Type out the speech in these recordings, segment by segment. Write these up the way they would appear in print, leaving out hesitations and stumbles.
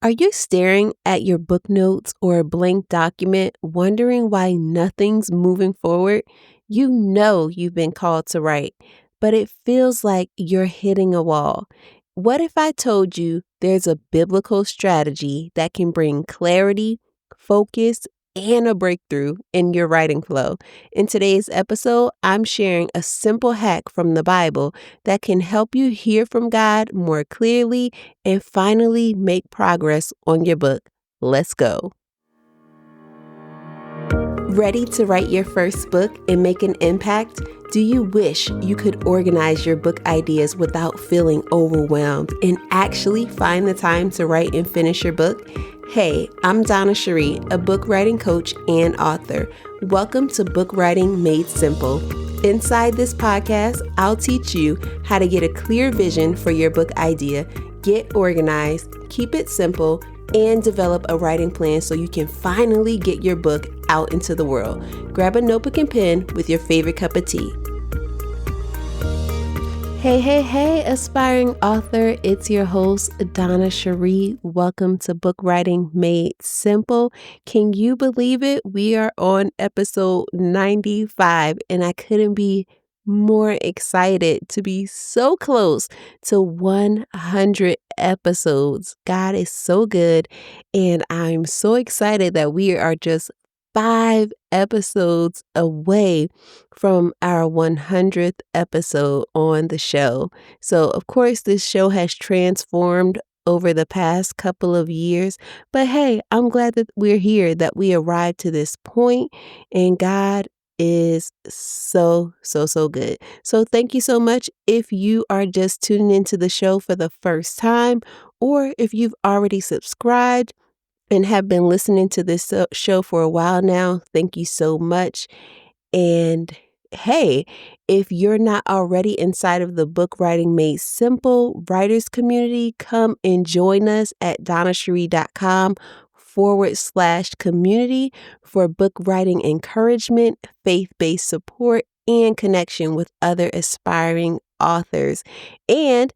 Are you staring at your book notes or a blank document, wondering why nothing's moving forward? You know you've been called to write, but it feels like you're hitting a wall. What if I told you there's a biblical strategy that can bring clarity, focus, and a breakthrough in your writing flow? In today's episode, I'm sharing a simple hack from the Bible that can help you hear from God more clearly and finally make progress on your book. Let's go. Ready to write your first book and make an impact? Do you wish you could organize your book ideas without feeling overwhelmed and actually find the time to write and finish your book? Hey, I'm Donna Cherie, a book writing coach and author. Welcome to Book Writing Made Simple. Inside this podcast, I'll teach you how to get a clear vision for your book idea, get organized, keep it simple, and develop a writing plan so you can finally get your book out into the world. Grab a notebook and pen with your favorite cup of tea. Hey, aspiring author. It's your host, Donna Cherie. Welcome to Book Writing Made Simple. Can you believe it? We are on episode 95, and I couldn't be more excited to be so close to 100 episodes. God is so good, and I'm so excited that we are just 5 episodes away from our 100th episode on the show. So, of course, this show has transformed over the past couple of years, but hey, I'm glad that we're here, that we arrived to this point, and God is so good. So thank you so much if you are just tuning into the show for the first time, or if you've already subscribed and have been listening to this show for a while now. Thank you so much. And hey, if you're not already inside of the Book Writing Made Simple writers community, come and join us at donnacherie.com/community for book writing encouragement, faith-based support, and connection with other aspiring authors. And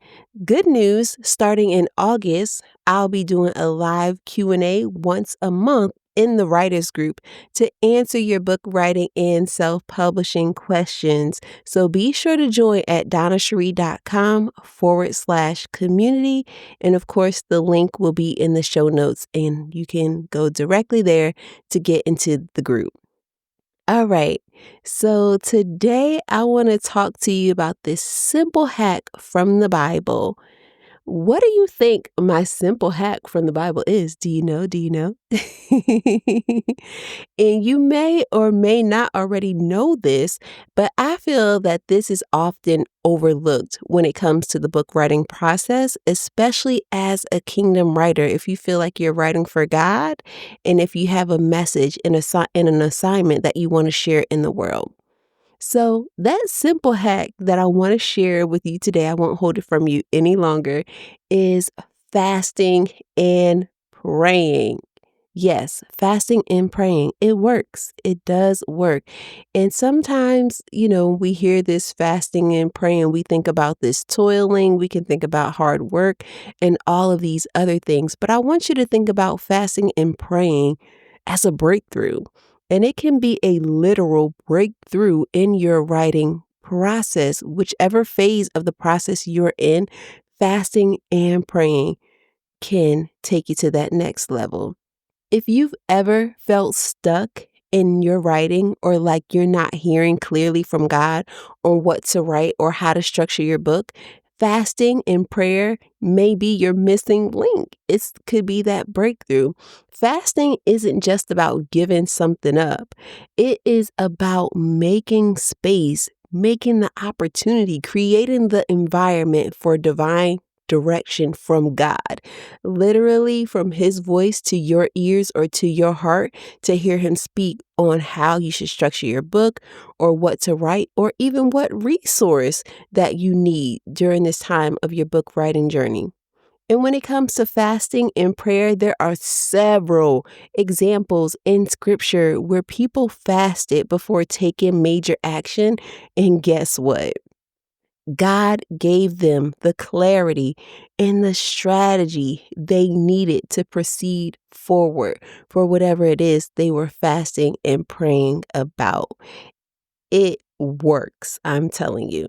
good news, starting in August, I'll be doing a live Q&A once a month in the writers group to answer your book writing and self-publishing questions. So be sure to join at donnacherie.com/community. And of course, the link will be in the show notes and you can go directly there to get into the group. All right. So today I want to talk to you about this simple hack from the Bible. What do you think my simple hack from the Bible is? Do you know? And you may or may not already know this, but I feel that this is often overlooked when it comes to the book writing process, especially as a kingdom writer. If you feel like you're writing for God and if you have a message and an assignment that you want to share in the world. So that simple hack that I want to share with you today, I won't hold it from you any longer, is fasting and praying. Yes, fasting and praying. It works. It does work. And sometimes, we hear this fasting and praying. We think about this toiling. We can think about hard work and all of these other things. But I want you to think about fasting and praying as a breakthrough. And it can be a literal breakthrough in your writing process, whichever phase of the process you're in. Fasting and praying can take you to that next level. If you've ever felt stuck in your writing or like you're not hearing clearly from God on what to write or how to structure your book, fasting and prayer may be your missing link. It could be that breakthrough. Fasting isn't just about giving something up. It is about making space, making the opportunity, creating the environment for divine direction from God, literally from His voice to your ears or to your heart to hear Him speak on how you should structure your book or what to write or even what resource that you need during this time of your book writing journey. And when it comes to fasting and prayer, there are several examples in scripture where people fasted before taking major action. And guess what? God gave them the clarity and the strategy they needed to proceed forward for whatever it is they were fasting and praying about. It works, I'm telling you.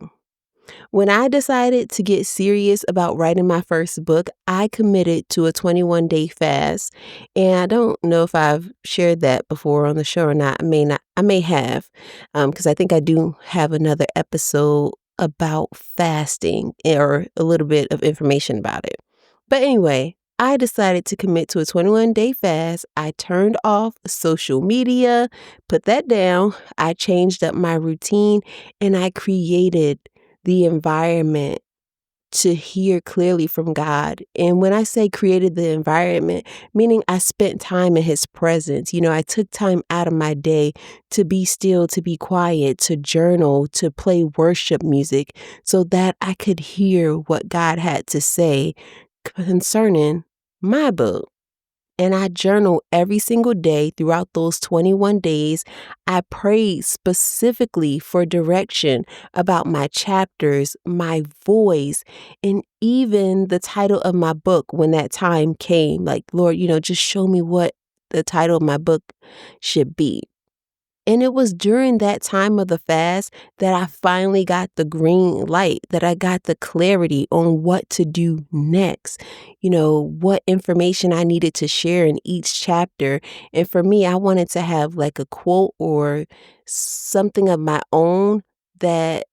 When I decided to get serious about writing my first book, I committed to a 21-day fast. And I don't know if I've shared that before on the show or not. I may have, because I think I do have another episode about fasting or a little bit of information about it. But anyway, I decided to commit to a 21-day fast. I turned off social media, put that down. I changed up my routine, and I created the environment to hear clearly from God. And when I say created the environment, meaning I spent time in His presence. I took time out of my day to be still, to be quiet, to journal, to play worship music so that I could hear what God had to say concerning my book. And I journal every single day throughout those 21 days. I prayed specifically for direction about my chapters, my voice, and even the title of my book when that time came. Like, Lord, just show me what the title of my book should be. And it was during that time of the fast that I finally got the green light, that I got the clarity on what to do next, what information I needed to share in each chapter. And for me, I wanted to have like a quote or something of my own that,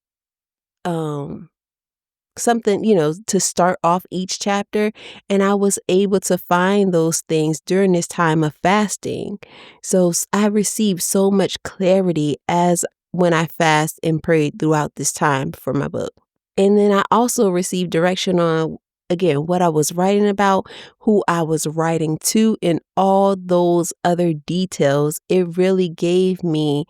something, to start off each chapter. And I was able to find those things during this time of fasting. So I received so much clarity as when I fast and prayed throughout this time for my book. And then I also received direction on, again, what I was writing about, who I was writing to, and all those other details. It really gave me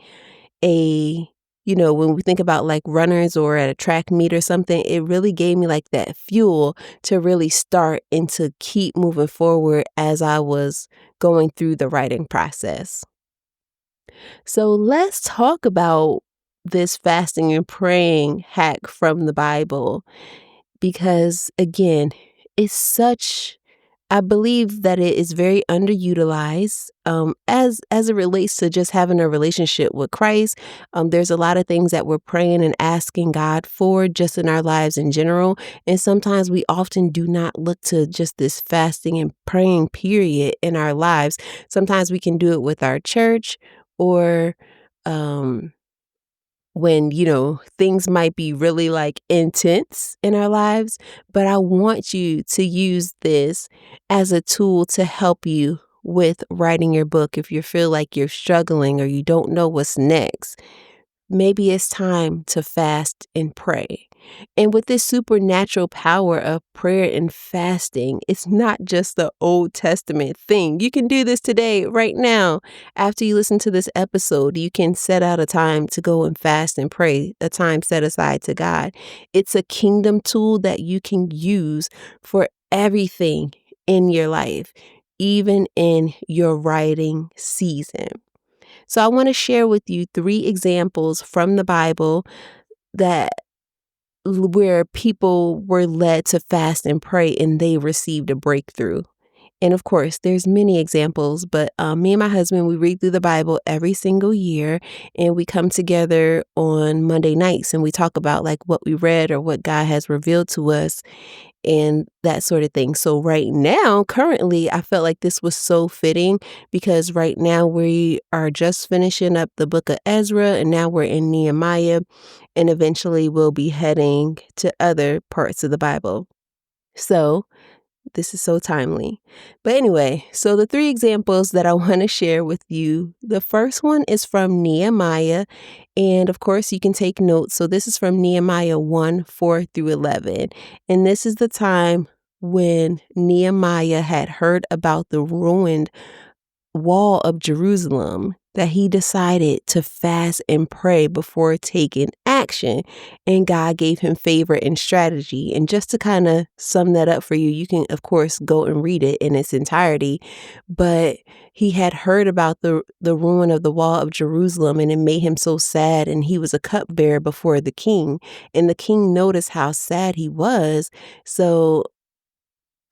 when we think about like runners or at a track meet or something, it really gave me like that fuel to really start and to keep moving forward as I was going through the writing process. So let's talk about this fasting and praying hack from the Bible, because again, it's I believe that it is very underutilized as it relates to just having a relationship with Christ. There's a lot of things that we're praying and asking God for just in our lives in general. And sometimes we often do not look to just this fasting and praying period in our lives. Sometimes we can do it with our church or when, things might be really like intense in our lives, but I want you to use this as a tool to help you with writing your book. If you feel like you're struggling or you don't know what's next, maybe it's time to fast and pray. And with this supernatural power of prayer and fasting, it's not just the Old Testament thing. You can do this today, right now. After you listen to this episode, you can set out a time to go and fast and pray, a time set aside to God. It's a kingdom tool that you can use for everything in your life, even in your writing season. So I want to share with you 3 examples from the Bible that where people were led to fast and pray and they received a breakthrough. And of course, there's many examples, but me and my husband, we read through the Bible every single year, and we come together on Monday nights and we talk about like what we read or what God has revealed to us and that sort of thing. So right now, currently, I felt like this was so fitting because right now we are just finishing up the book of Ezra, and now we're in Nehemiah, and eventually we'll be heading to other parts of the Bible. So this is so timely. But anyway, so the 3 examples that I want to share with you, the first one is from Nehemiah. And of course, you can take notes. So this is from Nehemiah 1:4-11. And this is the time when Nehemiah had heard about the ruined wall of Jerusalem that he decided to fast and pray before taking action. And God gave him favor and strategy. And just to kind of sum that up for you, you can, of course, go and read it in its entirety. But he had heard about the ruin of the wall of Jerusalem, and it made him so sad. And he was a cupbearer before the king. And the king noticed how sad he was. So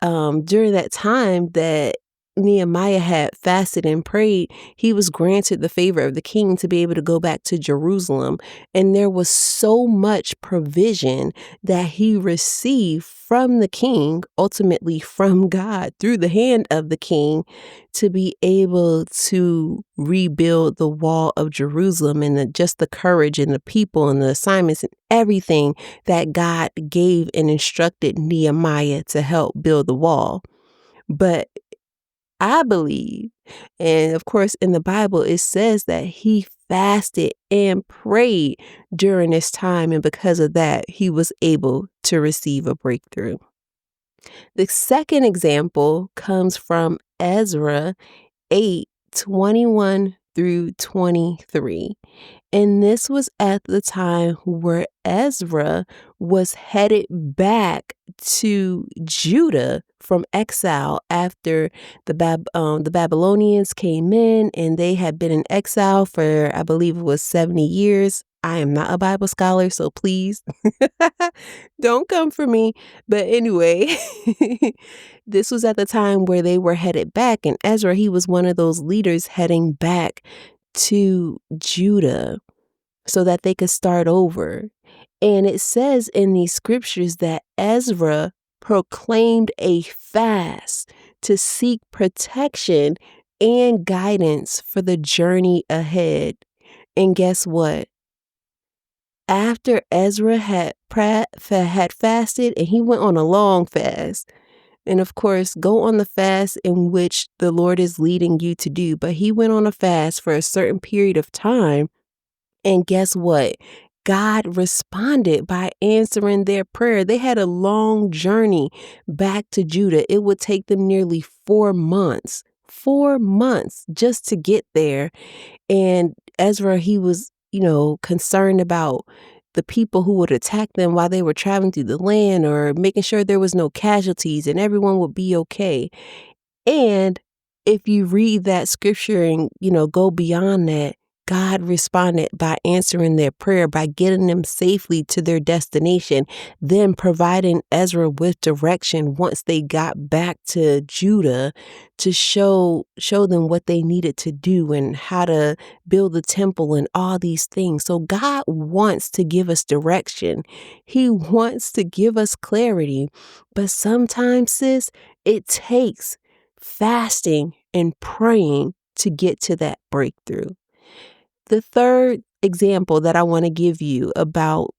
during that time that Nehemiah had fasted and prayed, he was granted the favor of the king to be able to go back to Jerusalem. And there was so much provision that he received from the king, ultimately from God, through the hand of the king, to be able to rebuild the wall of Jerusalem, and just the courage and the people and the assignments and everything that God gave and instructed Nehemiah to help build the wall. But I believe, and of course in the Bible it says that he fasted and prayed during this time, and because of that he was able to receive a breakthrough. The second example comes from Ezra 8:21 through 23. And this was at the time where Ezra was headed back to Judah from exile after the Babylonians came in, and they had been in exile for, I believe it was 70 years. I am not a Bible scholar, so please don't come for me. But anyway, this was at the time where they were headed back, and Ezra, he was one of those leaders heading back to Judah so that they could start over. And it says in these scriptures that Ezra proclaimed a fast to seek protection and guidance for the journey ahead. And guess what? After Ezra had fasted, and he went on a long fast, and of course, go on the fast in which the Lord is leading you to do. But he went on a fast for a certain period of time. And guess what? God responded by answering their prayer. They had a long journey back to Judah. It would take them nearly 4 months just to get there. And Ezra, he was, concerned about the people who would attack them while they were traveling through the land, or making sure there was no casualties and everyone would be okay. And if you read that scripture and, go beyond that, God responded by answering their prayer, by getting them safely to their destination, then providing Ezra with direction once they got back to Judah to show them what they needed to do and how to build the temple and all these things. So God wants to give us direction. He wants to give us clarity. But sometimes, sis, it takes fasting and praying to get to that breakthrough. The third example that I want to give you about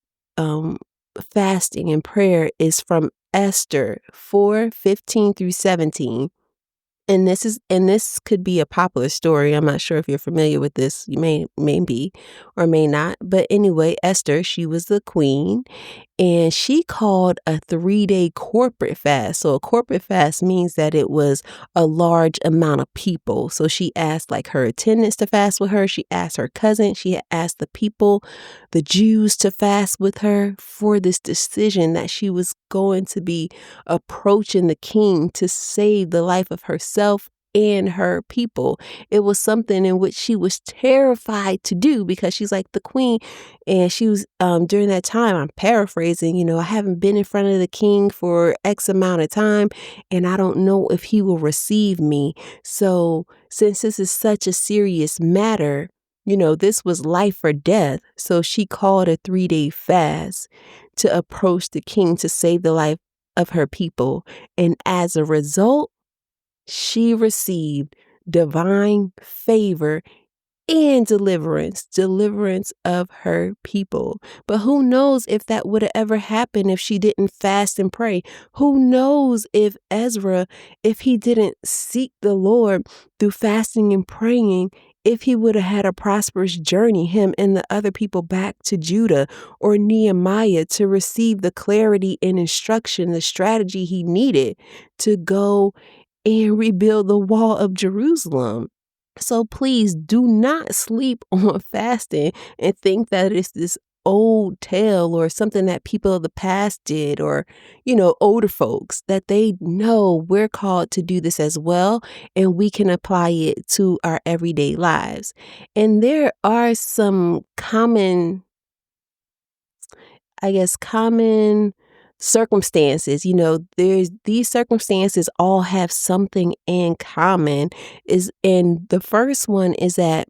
fasting and prayer is from Esther 4:15 through 17. And this could be a popular story. I'm not sure if you're familiar with this. You may be or may not. But anyway, Esther, she was the queen, and she called a 3-day corporate fast. So a corporate fast means that it was a large amount of people. So she asked like her attendants to fast with her. She asked her cousin. She had asked the people, the Jews, to fast with her for this decision that she was going to be approaching the king to save the life of herself and her people. It was something in which she was terrified to do because she's like the queen. And she was, during that time, I'm paraphrasing, I haven't been in front of the king for X amount of time, and I don't know if he will receive me. So since this is such a serious matter, this was life or death. So she called a 3-day fast to approach the king to save the life of her people. And as a result, she received divine favor and deliverance of her people. But who knows if that would have ever happened if she didn't fast and pray? Who knows if Ezra, if he didn't seek the Lord through fasting and praying, if he would have had a prosperous journey, him and the other people back to Judah, or Nehemiah to receive the clarity and instruction, the strategy he needed to go and rebuild the wall of Jerusalem. So please do not sleep on fasting and think that it's this old tale or something that people of the past did, or, older folks, that they know we're called to do this as well, and we can apply it to our everyday lives. And there are some common, common circumstances. There's these circumstances all have something in common, and the first one is that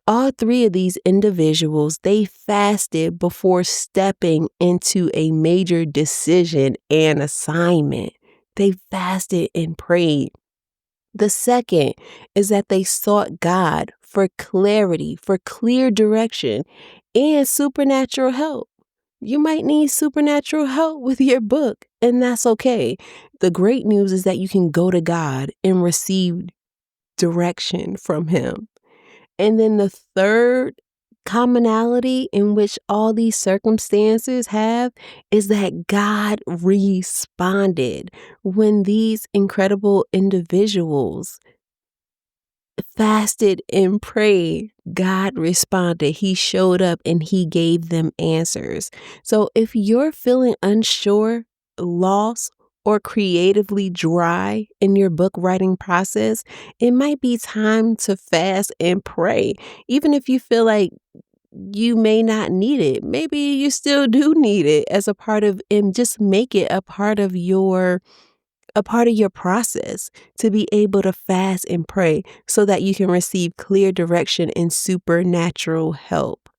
all three of these individuals, they fasted before stepping into a major decision and assignment. They fasted and prayed. The second is that they sought God for clarity, for clear direction, and supernatural help. You might need supernatural help with your book, and that's okay. The great news is that you can go to God and receive direction from Him. And then the third commonality in which all these circumstances have is that God responded when these incredible individuals fasted and prayed. God responded. He showed up and He gave them answers. So if you're feeling unsure, lost, or creatively dry in your book writing process, it might be time to fast and pray. Even if you feel like you may not need it, maybe you still do need it as a part of, and just make it a part of your process to be able to fast and pray so that you can receive clear direction and supernatural help.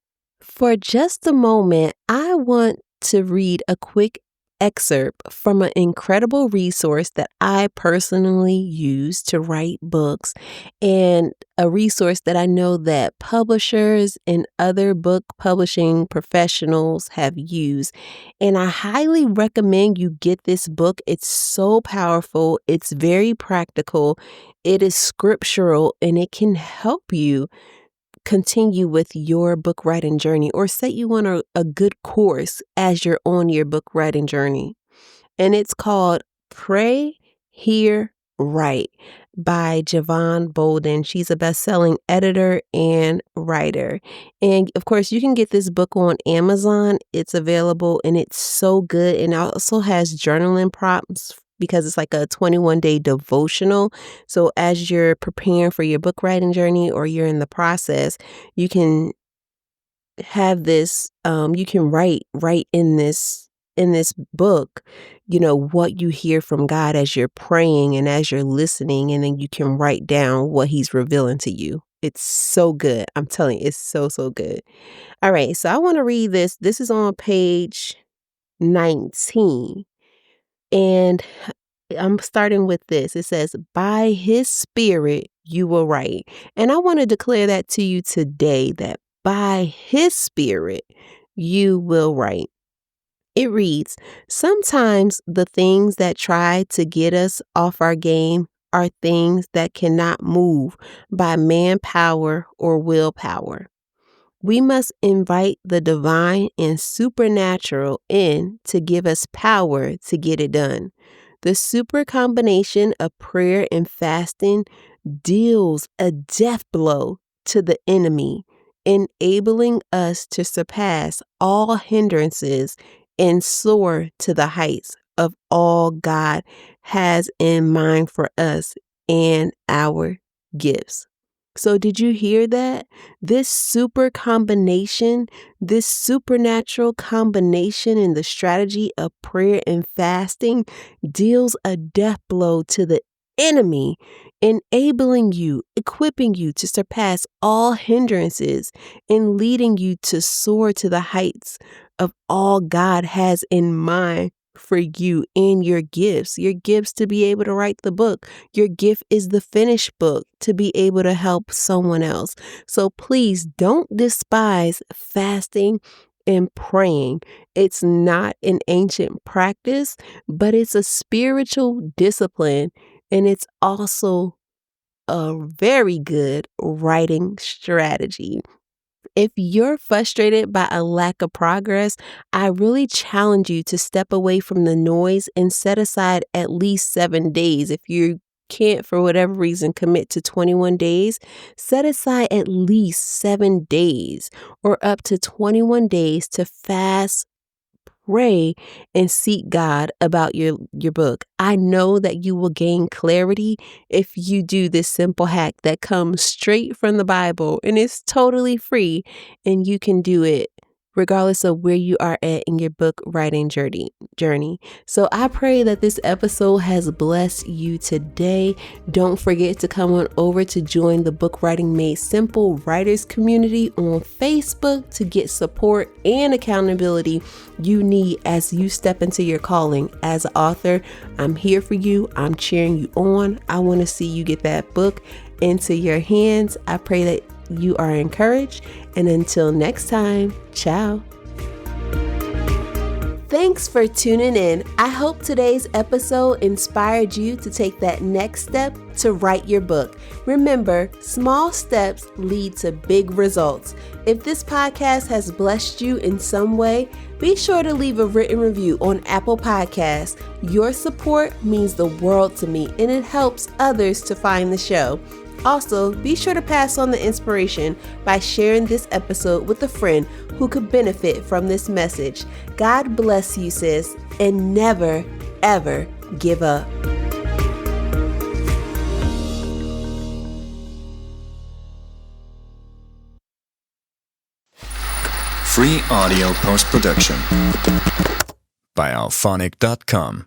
For just a moment, I want to read a quick excerpt from an incredible resource that I personally use to write books, and a resource that I know that publishers and other book publishing professionals have used. And I highly recommend you get this book. It's so powerful. It's very practical. It is scriptural, and it can help you continue with your book writing journey or set you on a good course as you're on your book writing journey. And it's called Pray, Hear, Write by Javon Bolden. She's a best-selling editor and writer. And of course, you can get this book on Amazon. It's available and it's so good. And it also has journaling prompts because it's like a 21-day devotional. So as you're preparing for your book writing journey or you're in the process, you can have this, you can write in this book, what you hear from God as you're praying and as you're listening, and then you can write down what He's revealing to you. It's so good. I'm telling you, it's so, so good. All right, so I want to read this. This is on page 19, and I'm starting with this. It says, by His Spirit, you will write. And I want to declare that to you today, that by His Spirit, you will write. It reads, sometimes the things that try to get us off our game are things that cannot move by manpower or willpower. We must invite the divine and supernatural in to give us power to get it done. The super combination of prayer and fasting deals a death blow to the enemy, enabling us to surpass all hindrances and soar to the heights of all God has in mind for us and our gifts. So did you hear that? This this supernatural combination in the strategy of prayer and fasting deals a death blow to the enemy, enabling you, equipping you to surpass all hindrances and leading you to soar to the heights of all God has in mind for you and your gifts to be able to write the book. Your gift is the finished book to be able to help someone else. So please don't despise fasting and praying. It's not an ancient practice, but it's a spiritual discipline, and it's also a very good writing strategy. If you're frustrated by a lack of progress, I really challenge you to step away from the noise and set aside at least 7 days if you can't, for whatever reason, commit to 21 days, set aside at least 7 days or up to 21 days to fast, pray, and seek God about your book. I know that you will gain clarity if you do this simple hack that comes straight from the Bible, and it's totally free, and you can do it regardless of where you are at in your book writing journey. So I pray that this episode has blessed you today. Don't forget to come on over to join the Book Writing Made Simple Writers community on Facebook to get support and accountability you need as you step into your calling as an author. I'm here for you. I'm cheering you on. I want to see you get that book into your hands. I pray that you are encouraged. And until next time, ciao. Thanks for tuning in. I hope today's episode inspired you to take that next step to write your book. Remember, small steps lead to big results. If this podcast has blessed you in some way, be sure to leave a written review on Apple Podcasts. Your support means the world to me, and it helps others to find the show. Also, be sure to pass on the inspiration by sharing this episode with a friend who could benefit from this message. God bless you, sis, and never, ever give up. Free audio post-production by alphonic.com.